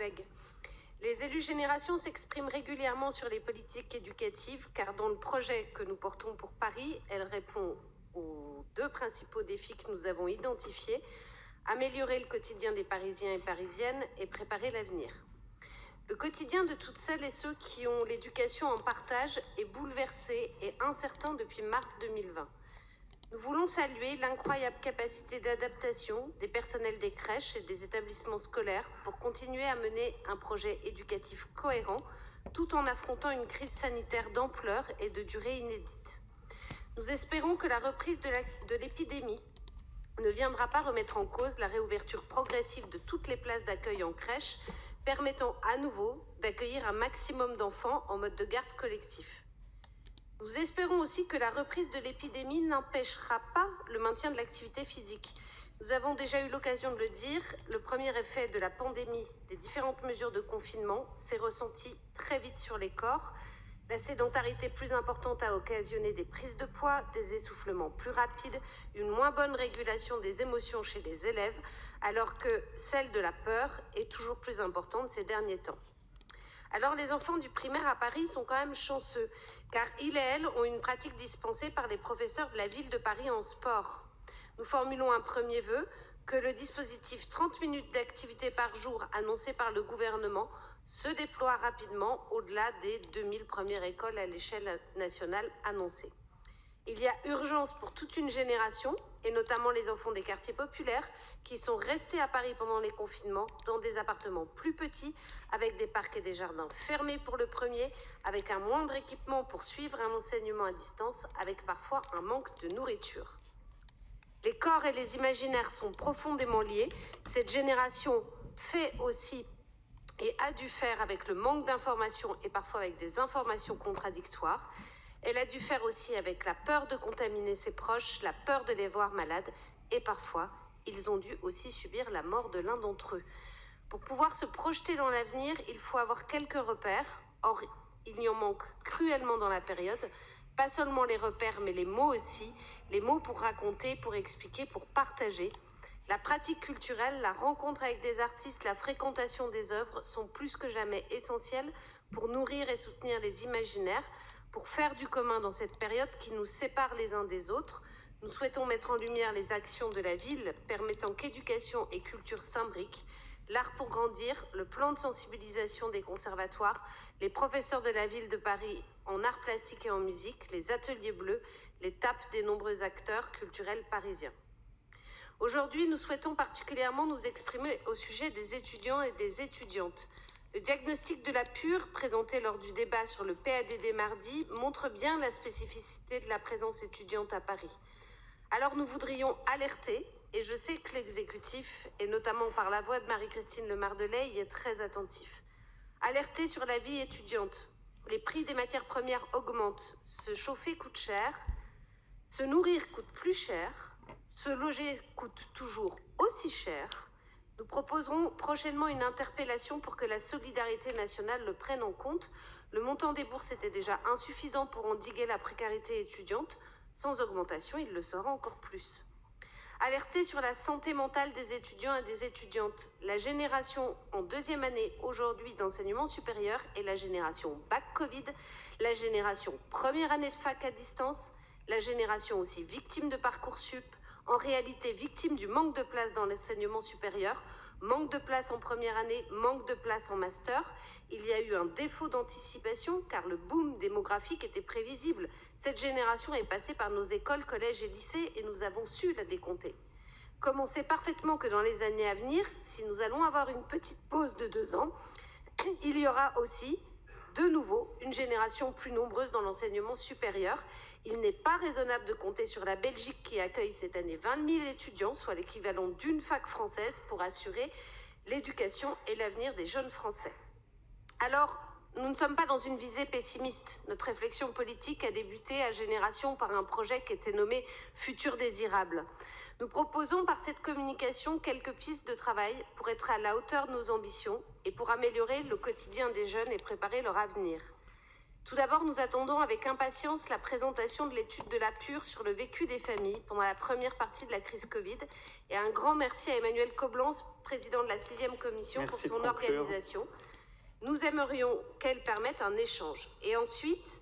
collègues. Les élus générations s'expriment régulièrement sur les politiques éducatives, car dans le projet que nous portons pour Paris, elle répond aux deux principaux défis que nous avons identifiés: améliorer le quotidien des Parisiens et Parisiennes et préparer l'avenir. Le quotidien de toutes celles et ceux qui ont l'éducation en partage est bouleversé et incertain depuis mars 2020. Nous voulons saluer l'incroyable capacité d'adaptation des personnels des crèches et des établissements scolaires pour continuer à mener un projet éducatif cohérent tout en affrontant une crise sanitaire d'ampleur et de durée inédite. Nous espérons que la reprise de l'épidémie ne viendra pas remettre en cause la réouverture progressive de toutes les places d'accueil en crèche, permettant à nouveau d'accueillir un maximum d'enfants en mode de garde collectif. Nous espérons aussi que la reprise de l'épidémie n'empêchera pas le maintien de l'activité physique. Nous avons déjà eu l'occasion de le dire, le premier effet de la pandémie, des différentes mesures de confinement, s'est ressenti très vite sur les corps. La sédentarité plus importante a occasionné des prises de poids, des essoufflements plus rapides, une moins bonne régulation des émotions chez les élèves, alors que celle de la peur est toujours plus importante ces derniers temps. Alors les enfants du primaire à Paris sont quand même chanceux, car ils et elles ont une pratique dispensée par les professeurs de la ville de Paris en sport. Nous formulons un premier vœu, que le dispositif 30 minutes d'activité par jour annoncé par le gouvernement se déploie rapidement au-delà des 2000 premières écoles à l'échelle nationale annoncées. Il y a urgence pour toute une génération, et notamment les enfants des quartiers populaires, qui sont restés à Paris pendant les confinements, dans des appartements plus petits, avec des parcs et des jardins fermés pour le premier, avec un moindre équipement pour suivre un enseignement à distance, avec parfois un manque de nourriture. Les corps et les imaginaires sont profondément liés. Cette génération fait aussi et a dû faire avec le manque d'informations et parfois avec des informations contradictoires. Elle a dû faire aussi avec la peur de contaminer ses proches, la peur de les voir malades, et parfois, ils ont dû aussi subir la mort de l'un d'entre eux. Pour pouvoir se projeter dans l'avenir, il faut avoir quelques repères. Or, il y en manque cruellement dans la période. Pas seulement les repères, mais les mots aussi. Les mots pour raconter, pour expliquer, pour partager. La pratique culturelle, la rencontre avec des artistes, la fréquentation des œuvres sont plus que jamais essentielles pour nourrir et soutenir les imaginaires, pour faire du commun dans cette période qui nous sépare les uns des autres. Nous souhaitons mettre en lumière les actions de la ville permettant qu'éducation et culture s'imbriquent, l'art pour grandir, le plan de sensibilisation des conservatoires, les professeurs de la ville de Paris en arts plastiques et en musique, les ateliers bleus, les tapes des nombreux acteurs culturels parisiens. Aujourd'hui, nous souhaitons particulièrement nous exprimer au sujet des étudiants et des étudiantes. Le diagnostic de la PUR, présenté lors du débat sur le PADD mardi, montre bien la spécificité de la présence étudiante à Paris. Alors nous voudrions alerter, et je sais que l'exécutif, et notamment par la voix de Marie-Christine Lemardelais, y est très attentif. Alerter sur la vie étudiante. Les prix des matières premières augmentent, se chauffer coûte cher, se nourrir coûte plus cher, se loger coûte toujours aussi cher. Nous proposerons prochainement une interpellation pour que la solidarité nationale le prenne en compte. Le montant des bourses était déjà insuffisant pour endiguer la précarité étudiante. Sans augmentation, il le sera encore plus. Alerter sur la santé mentale des étudiants et des étudiantes. La génération en deuxième année aujourd'hui d'enseignement supérieur est la génération bac Covid, la génération première année de fac à distance, la génération aussi victime de Parcoursup, en réalité victime du manque de place dans l'enseignement supérieur, manque de place en première année, manque de place en master. Il y a eu un défaut d'anticipation car le boom démographique était prévisible. Cette génération est passée par nos écoles, collèges et lycées et nous avons su la décompter. Comme on sait parfaitement que dans les années à venir, si nous allons avoir une petite pause de 2 ans, il y aura aussi de nouveau une génération plus nombreuse dans l'enseignement supérieur. Il n'est pas raisonnable de compter sur la Belgique qui accueille cette année 20 000 étudiants, soit l'équivalent d'une fac française, pour assurer l'éducation et l'avenir des jeunes Français. Alors, nous ne sommes pas dans une visée pessimiste. Notre réflexion politique a débuté à Génération par un projet qui était nommé « Futur désirable ». Nous proposons par cette communication quelques pistes de travail pour être à la hauteur de nos ambitions et pour améliorer le quotidien des jeunes et préparer leur avenir. Tout d'abord, nous attendons avec impatience la présentation de l'étude de la PUR sur le vécu des familles pendant la première partie de la crise Covid et un grand merci à Emmanuel Coblence, vice-président de la 6e commission, Merci pour son de conclure. organisation. Nous aimerions qu'elle permette un échange. Et ensuite,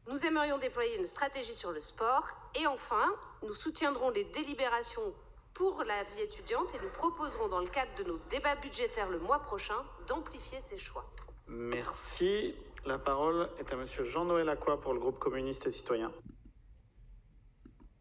nous aimerions déployer une stratégie sur le sport. Et enfin, nous soutiendrons les délibérations pour la vie étudiante et nous proposerons dans le cadre de nos débats budgétaires le mois prochain d'amplifier ces choix. Merci. La parole est à Monsieur Jean-Noël Acquois pour le groupe communiste et citoyen.